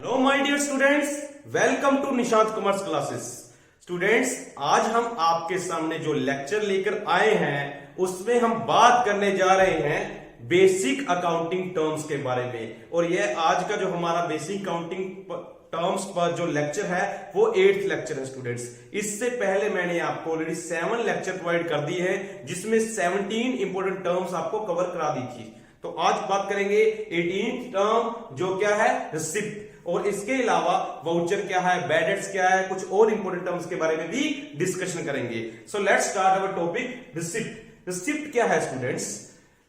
Hello my dear students, welcome to Nishant commerce classes. Students, आज हम आपके सामने जो लेक्चर लेकर आए हैं उसमें हम बात करने जा रहे हैं बेसिक अकाउंटिंग टर्म्स के बारे में। और यह आज का जो हमारा बेसिक अकाउंटिंग टर्म्स पर जो लेक्चर है वो 8th लेक्चर है स्टूडेंट्स। इससे पहले मैंने आपको ऑलरेडी 7 लेक्चर प्रोवाइड कर दिए हैं जिसमें 17 इंपोर्टेंट टर्म्स आपको कवर करा दी थी। तो आज बात करेंगे 18th टर्म जो क्या है रिसिप्ट, और इसके अलावा वाउचर क्या है, बैड डेट्स क्या है, कुछ और इंपोर्टेंट टर्म्स के बारे में भी डिस्कशन करेंगे। So let's start our topic receipt. Receipt क्या है students?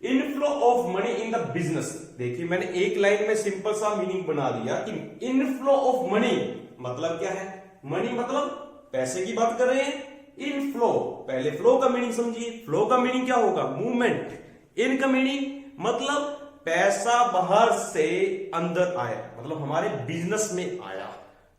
Inflow of money in the business. देखिए मैंने एक लाइन में सिंपल सा मीनिंग बना दिया कि इनफ्लो ऑफ मनी मतलब क्या है। मनी मतलब पैसे की बात कर रहे हैं। इनफ्लो, पहले फ्लो का मीनिंग समझिए। फ्लो का मीनिंग क्या होगा? मूवमेंट। इन का मीनिंग मतलब पैसा बाहर से अंदर आया, मतलब हमारे बिजनेस में आया।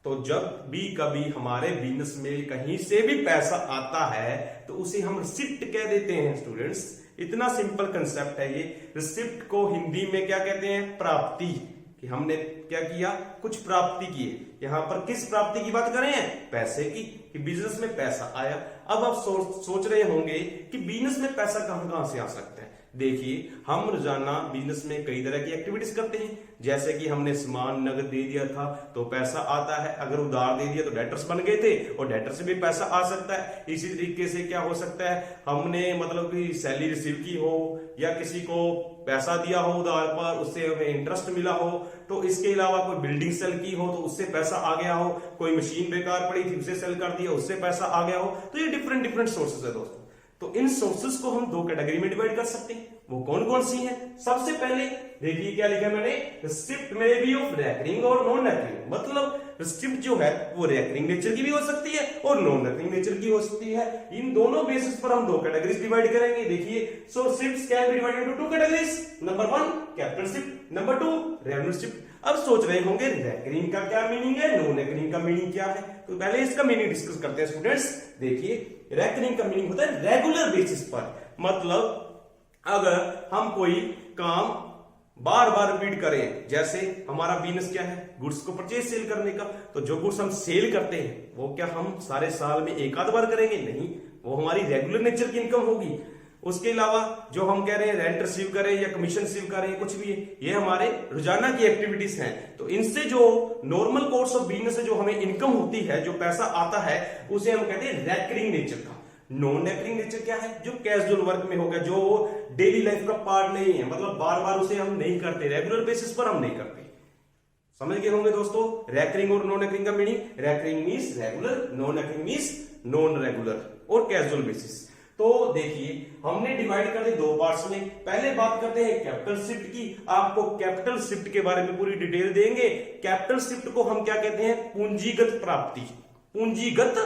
तो जब भी कभी हमारे बिजनेस में कहीं से भी पैसा आता है तो उसे हम रिसिप्ट कह देते हैं स्टूडेंट्स। इतना सिंपल कंसेप्ट है ये। रिसिप्ट को हिंदी में क्या कहते हैं? प्राप्ति। कि हमने क्या किया? कुछ प्राप्ति की। यहां पर किस प्राप्ति की बात कर रहे हैं? पैसे की, कि बिजनेस में पैसा आया। अब आप सोच रहे होंगे कि बिजनेस में पैसा कहां कहां से आ सकता है। देखिए हम रोजाना बिजनेस में कई तरह की एक्टिविटीज करते हैं, जैसे कि हमने सामान नगद दे दिया था तो पैसा आता है, अगर उधार दे दिया तो डेटर्स बन गए थे और डेटर से भी पैसा आ सकता है। इसी तरीके से क्या हो सकता है, हमने मतलब कि सैलरी रिसीव की हो या किसी को पैसा दिया हो उधार पर, उससे हमें इंटरेस्ट मिला हो। तो इसके अलावा कोई बिल्डिंग सेल की हो तो उससे पैसा आ गया हो, कोई मशीन बेकार पड़ी थी उसे सेल कर दिया उससे पैसा आ गया हो। तो ये डिफरेंट सोर्सेस है दोस्तों। तो इन सोर्सेस को हम 2 कैटेगरी में डिवाइड कर सकते हैं। वो कौन कौन सी हैं? सबसे पहले देखिए क्या लिखा है मैंने, रिसिप्ट में भी ऑफ रेकरिंग और नॉन रेकरिंग। मतलब रिसिप्ट जो है वो रेकरिंग नेचर की भी हो सकती है और नॉन रेकरिंग नेचर की हो सकती है। इन दोनों बेसिस पर हम 2 कैटेगरीज डिवाइड करेंगे। देखिए, so receipts can be divided into 2 categories. Number 1 capital receipt, number 2 revenue receipt. अब सोच रहे होंगे रेकरिंग का क्या मीनिंग है, नॉन रेकरिंग का मीनिंग क्या है। तो पहले इसका मीनिंग डिस्कस करते हैं स्टूडेंट्स। देखिए रेकरिंग का मीनिंग होता है रेगुलर बेसिस पर। मतलब अगर हम कोई काम बार बार रिपीट करें, जैसे हमारा बिजनेस क्या है, गुड्स को परचेज सेल करने का, तो जो गुड्स हम सेल करते हैं वो क्या हम सारे साल में एक आध बार करेंगे? नहीं, वो हमारी रेगुलर नेचर की इनकम होगी। उसके अलावा जो हम कह रहे हैं रेंट रिसीव करें या कमीशन रिसीव करें, कुछ भी है, ये हमारे रोजाना की एक्टिविटीज हैं। तो इनसे जो नॉर्मल कोर्स ऑफ बिजनेस से जो हमें इनकम होती है, जो पैसा आता है, उसे हम कहते हैं रेकरिंग नेचर का। नॉन रेकरिंग नेचर क्या है? जो कैजुअल वर्क में होगा, जो डेली लाइफ का पार्ट नहीं है, मतलब बार बार उसे हम नहीं करते, रेगुलर बेसिस पर हम नहीं करते। समझ गए होंगे दोस्तों रेकरिंग और नॉन रेकरिंग का meaning. Recurring means regular, non recurring means non regular और कैजुअल बेसिस। तो देखिए हमने डिवाइड कर दिए 2 पार्ट्स में। पहले बात करते हैं कैपिटल रिसिप्ट की। आपको कैपिटल रिसिप्ट के बारे में पूरी डिटेल देंगे। कैपिटल रिसिप्ट को हम क्या कहते हैं? पूंजीगत प्राप्ति। पूंजीगत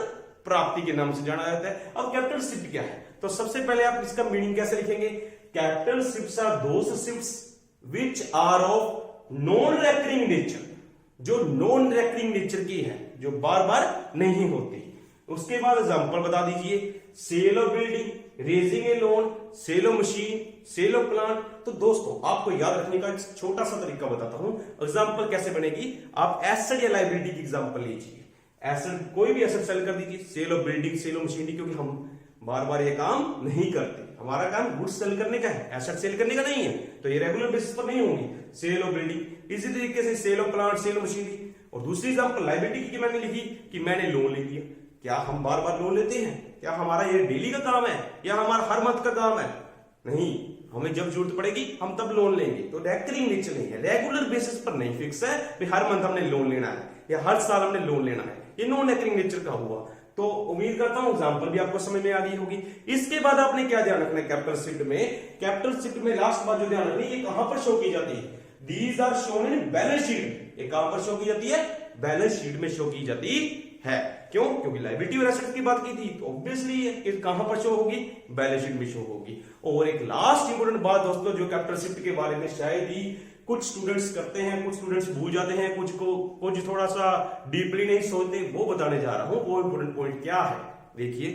प्राप्ति के नाम से जाना जाता है। अब कैपिटल रिसिप्ट क्या है? तो सबसे पहले आप इसका मीनिंग कैसे लिखेंगे? Capital receipts are those receipts which are of non recurring nature. जो नॉन रेकरिंग नेचर की है, जो बार बार नहीं होती। उसके बाद एग्जांपल बता दीजिए, sale of building, raising a loan, sale of machine, sale of plant. तो दोस्तों आपको याद रखने का एक छोटा सा तरीका बताता हूं। एग्जांपल कैसे बनेगी, आप एसेट या लायबिलिटी की एग्जांपल लीजिए। एसेट, कोई भी एसेट सेल कर दीजिए, sale of building, sale of machinery, क्योंकि हम बार बार ये काम नहीं करते। हमारा काम गुड्स सेल करने का है, एसेट सेल करने का नहीं है, तो ये रेगुलर बेसिस पर नहीं होंगी। सेल ऑफ बिल्डिंग, इसी तरीके से sale of plant, sale of machinery. और दूसरी एग्जांपल लायबिलिटी की मैंने लिखी कि मैंने लोन ले लिया। क्या हम बार बार लोन लेते हैं? क्या हमारा ये डेली का काम है या हमारा हर मंथ का काम है? नहीं, हमें जब जरूरत पड़ेगी हम तब लोन लेंगे। तो रेकरिंग नेचर नहीं है, रेगुलर बेसिस पर नहीं फिक्स है कि हर मंथ हमने लोन लेना है या हर साल हमने लोन लेना है। ये नॉन रेकरिंग नेचर का हुआ। तो उम्मीद करता हूं एग्जांपल भी आपको समझ में आ गई होगी। इसके बाद आपने क्या ध्यान रखना है कैपिटल रिसिप्ट में? कैपिटल रिसिप्ट में लास्ट बात जो ध्यान रखनी है, ये कहां पर शो की जाती है? These are shown in balance sheet. ये कहां पर शो की जाती है? बैलेंस शीट में शो की जाती है। क्यों? क्योंकि लायबिलिटी और एसेट की बात की थी, तो ऑब्वियसली ये कहां पर शो होगी? बैलेंस शीट में शो होगी। और एक लास्ट इंपोर्टेंट बात दोस्तों, जो कैपिटल रिसिप्ट के बारे में शायद ही कुछ स्टूडेंट्स करते हैं, कुछ स्टूडेंट्स भूल जाते हैं, कुछ थोड़ा सा डीपली नहीं सोचते, वो बताने जा रहा हूं। वो इंपोर्टेंट पॉइंट क्या है? देखिए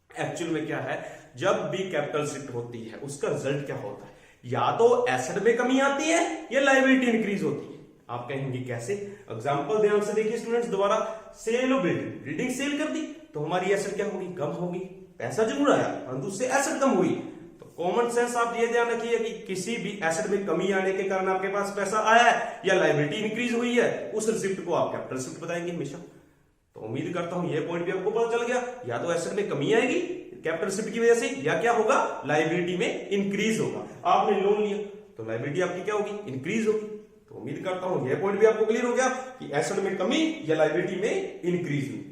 एक्चुअल में क्या है, जब भी कैपिटल रिसिप्ट होती है उसका रिजल्ट क्या होता है? या तो एसेट में कमी आती है या लायबिलिटी इंक्रीज होती है। आप कहेंगे कैसे? एग्जांपल ध्यान से देखिए स्टूडेंट्स दोबारा। Sale of building, building sale कर दी तो हमारी एसेट क्या होगी? कम होगी। पैसा जरूर आया परंतु उससे एसेट कम हुई। तो कॉमन सेंस आप ये ध्यान रखिए कि किसी भी एसेट में कमी आने के कारण आपके पास पैसा आया है या लायबिलिटी इंक्रीज हुई है, उस रिसिप्ट को आप कैपिटल रिसिप्ट बताएंगे हमेशा। तो उम्मीद करता हूं ये पॉइंट भी आपको पता चल गया। या तो एसेट में कमी आएगी कैपिटल रिसिप्ट की वजह से, या क्या होगा? लायबिलिटी में इंक्रीज होगा। आपने लोन लिया तो लायबिलिटी आपकी क्या होगी? इंक्रीज होगी। तो उम्मीद करता हूं यह पॉइंट भी आपको क्लियर हो गया कि एसेट में कमी या लायबिलिटी में इंक्रीज हुई।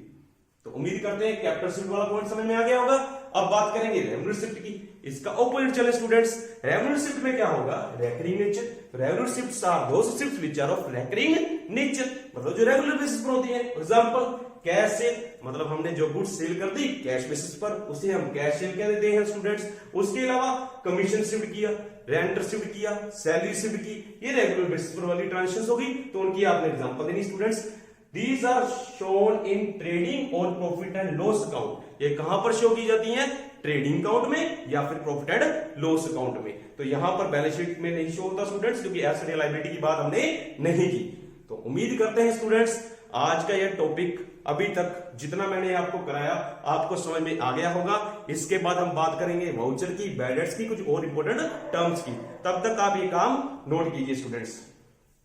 तो उम्मीद करते हैं कैपिटल रिसिप्ट वाला पॉइंट समझ में आ गया होगा। अब बात करेंगे रेवेन्यू रिसिप्ट की। इसका ऑपोजिट चले स्टूडेंट्स। रेवेन्यू रिसिप्ट में क्या होगा? Recurring nature. Revenue receipts are those receipts which are of recurring nature, मतलब जो रेगुलर बेसिस पर होती है। एग्जांपल कैश सेल, मतलब हमने जो गुड्स सेल कर दी कैश बेसिस पर, उसे हम कैश सेल कह देते हैं स्टूडेंट्स। उसके अलावा कमीशन रिसीव्ड किया, रेंट रिसीव्ड किया, सैलरी रिसीव्ड की, ये रेगुलर बेसिस पर वाली ट्रांजैक्शंस होगी। तो उनकी आपने एग्जांपल देनी students. These are shown in trading और प्रॉफिट एंड लॉस अकाउंट। ये कहां पर शो की जाती हैं? ट्रेडिंग अकाउंट में या फिर प्रॉफिट एंड लॉस अकाउंट में। तो यहां पर बैलेंस शीट में नहीं शो होता स्टूडेंट्स, क्योंकि एसेट या लायबिलिटी की बात हमने नहीं की। तो उम्मीद करते हैं स्टूडेंट्स आज का यह टॉपिक अभी तक जितना मैंने आपको कराया आपको समझ में आ गया होगा। इसके बाद हम बात करेंगे वाउचर की, बैड डेट्स की, कुछ और इंपॉर्टेंट टर्म्स की। तब तक आप ये काम नोट कीजिए स्टूडेंट्स।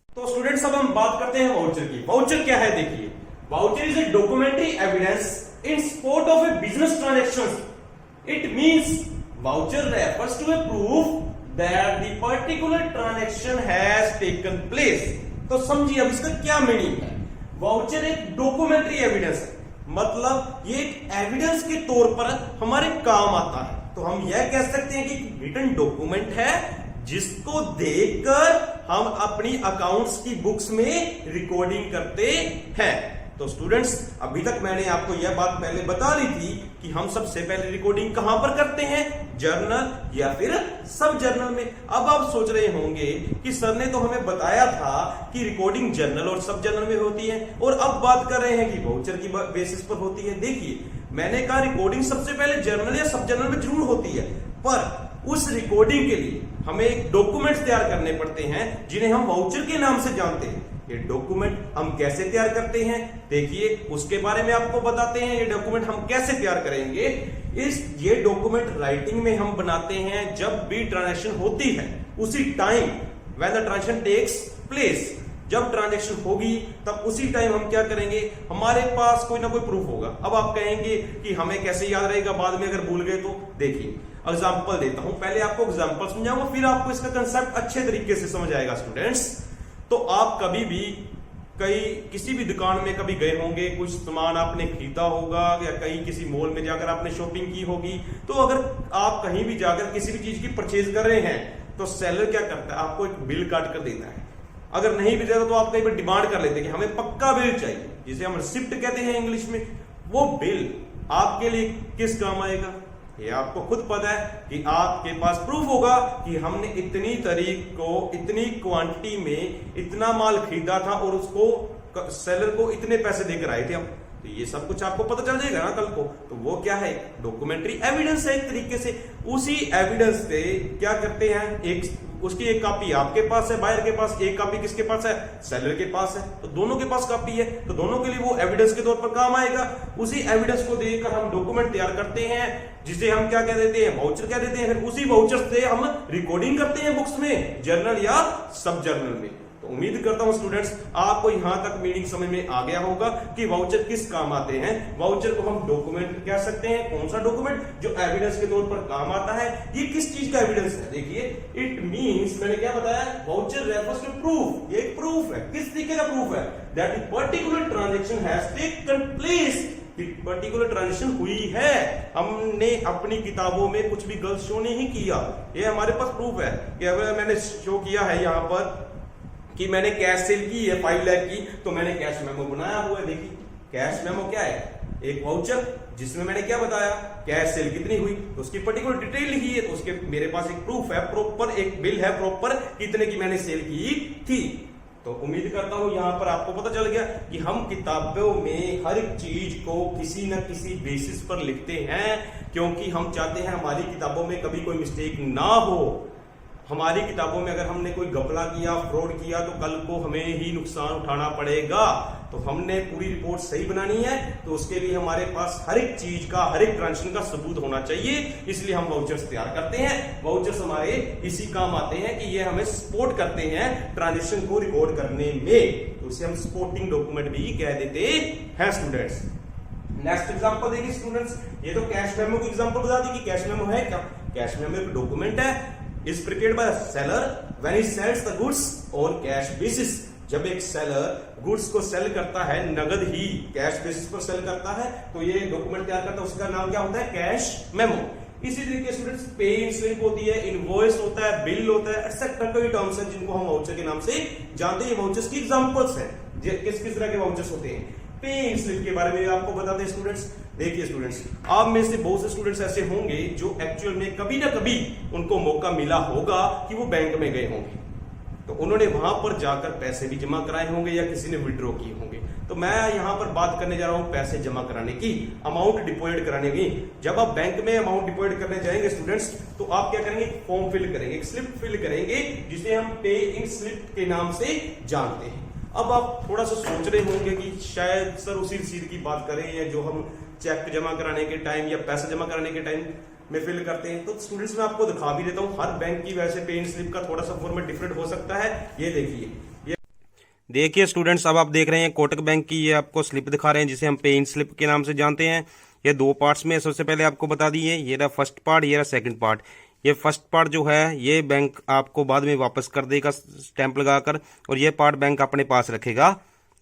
तो स्टूडेंट्स अब हम बात करते हैं वाउचर की। वाउचर क्या है? देखिए, voucher is a documentary evidence in support of a business transaction. It means voucher refers to a proof that the particular transaction has taken place. तो समझिए अब इसका क्या मीनिंग है। वाउचर एक डॉक्यूमेंट्री एविडेंस है, मतलब ये एक एविडेंस के तौर पर हमारे काम आता है। तो हम यह कह सकते हैं कि रिटन डॉक्यूमेंट है जिसको देखकर हम अपनी अकाउंट्स की बुक्स में रिकॉर्डिंग करते हैं। तो स्टूडेंट्स अभी तक मैंने आपको यह बात पहले बता दी थी कि हम सबसे पहले रिकॉर्डिंग कहां पर करते हैं? जर्नल या फिर सब जर्नल में। अब आप सोच रहे होंगे कि सर ने तो हमें बताया था कि रिकॉर्डिंग जर्नल और सब जर्नल में होती है, और अब बात कर रहे हैं कि वाउचर की बेसिस पर होती है। देखिए, मैंने कहा रिकॉर्डिंग सबसे पहले जर्नल या सब जर्नल में जरूर होती है, पर उस रिकॉर्डिंग के लिए हमें एक डॉक्यूमेंट्स तैयार करने पड़ते हैं जिन्हें हम वाउचर के नाम से जानते हैं। ये डॉक्यूमेंट हम कैसे तैयार करते हैं देखिए, उसके बारे में आपको बताते हैं। ये डॉक्यूमेंट हम कैसे तैयार करेंगे? ये डॉक्यूमेंट राइटिंग में हम बनाते हैं जब भी ट्रांजैक्शन होती है, उसी time when the transaction takes place. जब ट्रांजैक्शन होगी तब उसी टाइम हम क्या करेंगे? हमारे पास कोई ना कोई प्रूफ होगा। अब आप कहेंगे कि हमें कैसे याद रहेगा बाद में अगर भूल गए तो? देखिए एग्जाम्पल देता हूं, पहले आपको एग्जाम्पल समझाऊंगा, फिर आपको इसका कंसेप्ट अच्छे तरीके से समझ आएगा स्टूडेंट्स। तो आप कभी भी किसी भी दुकान में कभी गए होंगे, कुछ सामान आपने खरीदा होगा या कहीं किसी मॉल में जाकर आपने शॉपिंग की होगी। तो अगर आप कहीं भी जाकर किसी भी चीज की परचेज कर रहे हैं तो सेलर क्या करता है? आपको एक बिल काट कर देता है। अगर नहीं भी देता तो आप कहीं पर डिमांड कर लेते हैं कि हमें पक्का बिल चाहिए, जिसे हम रिसिप्ट कहते हैं इंग्लिश में। वो बिल आपके लिए किस काम आएगा? ये आपको खुद पता है कि आपके पास प्रूफ होगा कि हमने इतनी तारीख को इतनी क्वांटिटी में इतना माल खरीदा था और उसको सेलर को इतने पैसे देकर आए थे हम। तो ये सब कुछ आपको पता चल जाएगा ना कल को। तो वो क्या है? डॉक्यूमेंट्री एविडेंस है एक तरीके से। उसी एविडेंस पे क्या करते हैं, उसकी एक कॉपी आपके पास है, बायर के पास, एक कॉपी किसके पास है? सेलर के पास है। तो दोनों के पास कॉपी है, तो दोनों के लिए वो एविडेंस के तौर पर काम आएगा। उसी एविडेंस को देखकर हम डॉक्यूमेंट तैयार करते हैं, जिसे हम क्या कह देते हैं? वाउचर कह देते हैं। फिर उसी वाउचर से हम रिकॉर्डिंग करते हैं बुक्स में, जर्नल या सब जर्नल में। तो उम्मीद करता हूं स्टूडेंट्स आपको यहां तक मीनिंग समझ में आ गया होगा कि वाउचर किस काम आते हैं। वाउचर को हम डॉक्यूमेंट कह सकते हैं। कौन सा डॉक्यूमेंट? जो एविडेंस के तौर पर काम आता है। ये किस चीज का एविडेंस है? देखिए, इट मींस, मैंने क्या बताया? Voucher refers to proof. ये एक प्रूफ है। किस तरीके का प्रूफ है? That a particular transaction has taken place. Particular transaction हुई है, हमने अपनी किताबों में कुछ भी गलत शो नहीं किया। ये हमारे पास प्रूफ है कि अगर मैंने शो किया है यहां पर कि मैंने कैश सेल की है 5 लाख की, तो मैंने कैश मेमो बनाया हुआ है। देखिए, कैश मेमो क्या है? एक वाउचर जिसमें मैंने क्या बताया? कैश सेल कितनी हुई, तो उसकी पर्टिकुलर डिटेल लिखी है। तो उसके मेरे पास एक प्रूफ है, प्रॉपर एक बिल है, प्रॉपर कितने की मैंने सेल की थी। तो उम्मीद करता हूं यहां पर आपको पता चल गया कि हम किताबों में हर एक चीज को किसी न किसी बेसिस पर लिखते हैं, क्योंकि हम चाहते हैं हमारी किताबों में कभी कोई मिस्टेक ना हो। हमारी किताबों में अगर हमने कोई घपला किया, फ्रॉड किया, तो कल को हमें ही नुकसान उठाना पड़ेगा। तो हमने पूरी रिपोर्ट सही बनानी है, तो उसके लिए हमारे पास हर एक चीज का, हर एक ट्रांजेक्शन का सबूत होना चाहिए। इसलिए हम वाउचर्स तैयार करते हैं। वाउचर्स हमारे इसी काम आते हैं कि ये हमें सपोर्ट करते हैं ट्रांजेक्शन को रिकॉर्ड करने में, तो उसे हम सपोर्टिंग डॉक्यूमेंट भी कह देते हैं स्टूडेंट्स। नेक्स्ट एग्जांपल देखिए स्टूडेंट्स, ये तो कैश मेमो की एग्जांपल बता दी कि कैश मेमो है क्या। कैश मेमो एक डॉक्यूमेंट है is prepared by the seller when he sells the goods on cash basis। जब एक सेलर गुड्स को सेल करता है, नगद ही कैश बेसिस पर सेल करता है, तो ये डॉक्यूमेंट तैयार करता है, उसका नाम क्या होता है, कैश मेमो। इसी तरीके से स्टूडेंट्स पे इन स्लिप होती है, इनवॉइस होता है, बिल होता है, एक्सेट्रा कई टर्म्स हैं जिनको हम वाउचर के नाम से जानते हैं। वाउचर्स की एग्जांपल्स हैं, किस किस तरह के वाउचर्स होते हैं। पे इन स्लिप के बारे में आपको बताते हैं स्टूडेंट्स। देखिए स्टूडेंट्स, आप में से बहुत से स्टूडेंट्स ऐसे होंगे जो एक्चुअल में कभी ना कभी उनको मौका मिला होगा कि वो बैंक में गए होंगे, तो उन्होंने वहां पर जाकर पैसे भी जमा कराए होंगे या किसी ने विड्रॉ किए होंगे। तो मैं यहां पर बात करने जा रहा हूं पैसे जमा कराने की, अमाउंट डिपॉजिट कराने की। जब आप बैंक में अमाउंट डिपॉजिट करने जाएंगे स्टूडेंट्स, तो आप क्या करेंगे, फॉर्म फिल करेंगे, एक स्लिप फिल करेंगे जिसे हम पे इन स्लिप के नाम से जानते हैं। अब आप थोड़ा सा सोच रहे होंगे कि शायद सर उसी रसीद की बात करें या जो हम चेक जमा कराने के टाइम या पैसा जमा कराने के टाइम में फिल करते हैं। तो स्टूडेंट्स मैं आपको दिखा भी देता हूं, हर बैंक की वैसे पे इन स्लिप का थोड़ा सा फॉर्मेट डिफरेंट हो सकता है। ये देखिए स्टूडेंट्स, अब आप देख रहे हैं कोटक बैंक की ये आपको स्लिप दिखा रहे हैं जिसे हम पे इन स्लिप के नाम से जानते हैं। ये दो पार्ट्स में, सबसे पहले आपको बता दिए, ये रहा फर्स्ट पार्ट, ये रहा सेकंड पार्ट। ये फर्स्ट पार्ट जो है ये बैंक आपको बाद में वापस कर देगा स्टैंप लगाकर, और ये पार्ट बैंक अपने पास रखेगा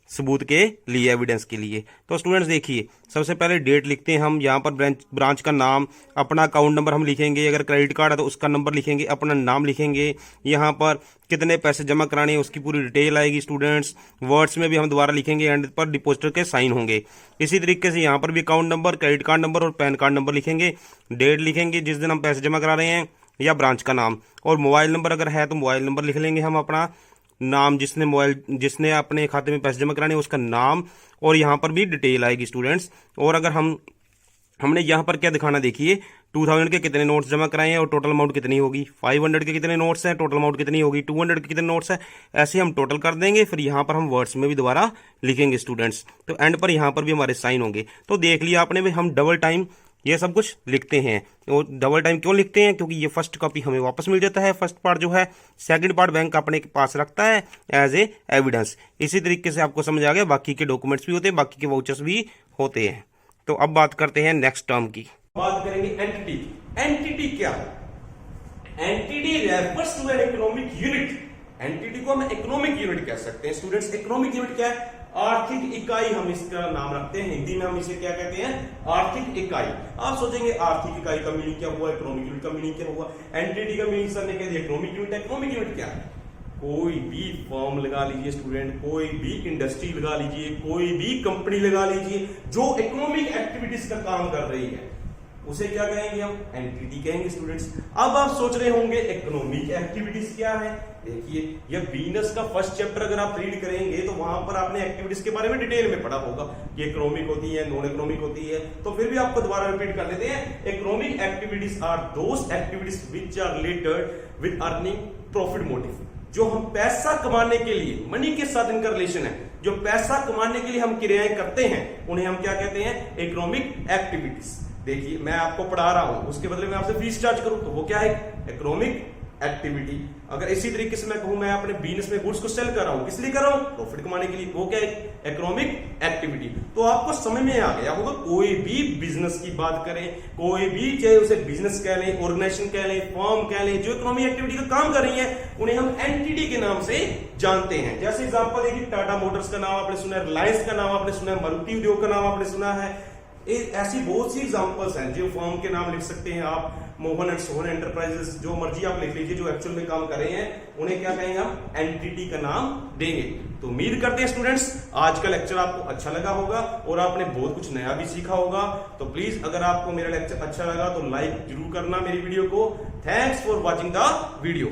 सबूत के लिए, एविडेंस के लिए। तो स्टूडेंट्स देखिए, सबसे पहले डेट लिखते हैं हम, यहाँ पर ब्रांच का नाम, अपना अकाउंट नंबर हम लिखेंगे, अगर क्रेडिट कार्ड है तो उसका नंबर लिखेंगे, अपना नाम लिखेंगे, यहाँ पर कितने पैसे जमा कराने हैं उसकी पूरी डिटेल आएगी स्टूडेंट्स। वर्ड्स में भी हम दोबारा लिखेंगे, एंड पर डिपॉजिटर के साइन होंगे। इसी तरीके से यहाँ पर भी account number, credit card number और पैन कार्ड नंबर लिखेंगे, डेट लिखेंगे जिस दिन हम पैसे जमा करा रहे हैं, या ब्रांच का नाम, और मोबाइल नंबर अगर है तो मोबाइल नंबर लिख लेंगे हम, अपना नाम, जिसने अपने खाते में पैसे जमा कराने उसका नाम, और यहाँ पर भी डिटेल आएगी स्टूडेंट्स। और अगर हमने यहाँ पर क्या दिखाना, देखिए 2000 के कितने नोट्स जमा कराए हैं और टोटल अमाउंट कितनी होगी, 500 के कितने नोट्स हैं, टोटल अमाउंट कितनी होगी, 200 के कितने नोट्स हैं, ऐसे हम टोटल कर देंगे। फिर यहाँ पर हम वर्ड्स में भी दोबारा लिखेंगे स्टूडेंट्स, तो एंड पर यहाँ पर भी हमारे साइन होंगे। तो देख लिया आपने भी, हम डबल टाइम ये सब कुछ लिखते हैं। और डबल टाइम क्यों लिखते हैं, क्योंकि ये फर्स्ट कॉपी हमें वापस मिल जाता है, फर्स्ट पार्ट जो है, सेकंड पार्ट बैंक अपने के पास रखता है एज ए एविडेंस। इसी तरीके से आपको समझ आ गया, बाकी के डॉक्यूमेंट्स भी होते हैं, बाकी के वाउचर्स भी होते हैं। तो अब बात करते हैं नेक्स्ट टर्म की, बात करेंगे एंटिटी। एंटिटी क्या है? Entity refers to an economic unit. Entity को हम इकोनॉमिक यूनिट कह सकते हैं स्टूडेंट्स। इकोनॉमिक यूनिट क्या है? आर्थिक इकाई, हम इसका नाम रखते हैं, हिंदी में हम इसे क्या कहते हैं, आर्थिक इकाई। आप सोचेंगे आर्थिक इकाई का मीनिंग क्या हुआ, इकोनॉमिक यूनिट का मीनिंग क्या हुआ। एंटिटी का मीनिंग सर ने कह दिया इकोनॉमिक यूनिट है। इकोनॉमिक यूनिट क्या है? कोई भी फर्म लगा लीजिए स्टूडेंट, कोई भी इंडस्ट्री लगा लीजिए, कोई भी कंपनी लगा लीजिए जो इकोनॉमिक एक्टिविटीज का काम कर रही है, उसे क्या कहेंगे हम, एंटिटी कहेंगे स्टूडेंट्स। अब आप सोच रहे होंगे इकोनॉमिक एक्टिविटीज क्या है। देखिए, ये बीनस का फर्स्ट चैप्टर अगर आप रीड करेंगे तो वहां पर आपने एक्टिविटीज के बारे में डिटेल में पढ़ा होगा, ये इकोनॉमिक होती है, नॉन इकोनॉमिक होती है। तो फिर भी आपको दोबारा रिपीट कर देते हैं। Economic activities are those activities which are related with earning profit motive. जो हम पैसा कमाने के लिए, मनी के साथ इनका रिलेशन है, जो पैसा कमाने के लिए हम क्रियाएं करते हैं, उन्हें हम क्या कहते हैं, इकोनॉमिक एक्टिविटीज। देखिए, मैं आपको पढ़ा रहा हूं, उसके बदले में आपसे फीस चार्ज करूं, तो वो क्या है, इकोनॉमिक एक्टिविटी। अगर इसी तरीके से मैं कहूं, मैं अपने बिजनेस में गुड्स को सेल कर रहा हूं, किस लिए कर रहा हूं, प्रॉफिट कमाने के लिए, वो क्या है, इकोनॉमिक एक्टिविटी। तो आपको समझ में आ गया होगा, कोई भी बिजनेस की बात करें, कोई भी, चाहे उसे बिजनेस कह लें, ऑर्गेनाइजेशन कह लें, फर्म कह लें, जो इकोनॉमिक एक्टिविटी का काम कर रही है, उन्हें हम एंटिटी के नाम से जानते हैं। जैसे एग्जांपल देखिए, टाटा मोटर्स का नाम आपने सुना है, रिलायंस का नाम आपने सुना है, मारुति उद्योग का नाम आपने सुना है। ऐसी बहुत सी एग्जांपल्स हैं जो फर्म के नाम लिख सकते हैं आप, मोहन एंड सोहन एंटरप्राइजेस, जो मर्जी आप लिख लीजिए, जो एक्चुअल में काम कर रहे हैं, उन्हें क्या कहेंगे हम, एंटिटी का नाम देंगे। तो उम्मीद करते हैं स्टूडेंट्स आज का लेक्चर आपको अच्छा लगा होगा और आपने बहुत कुछ नया भी सीखा होगा। तो प्लीज अगर आपको मेरा लेक्चर अच्छा लगा तो लाइक जरूर करना मेरी वीडियो को। Thanks for watching the video.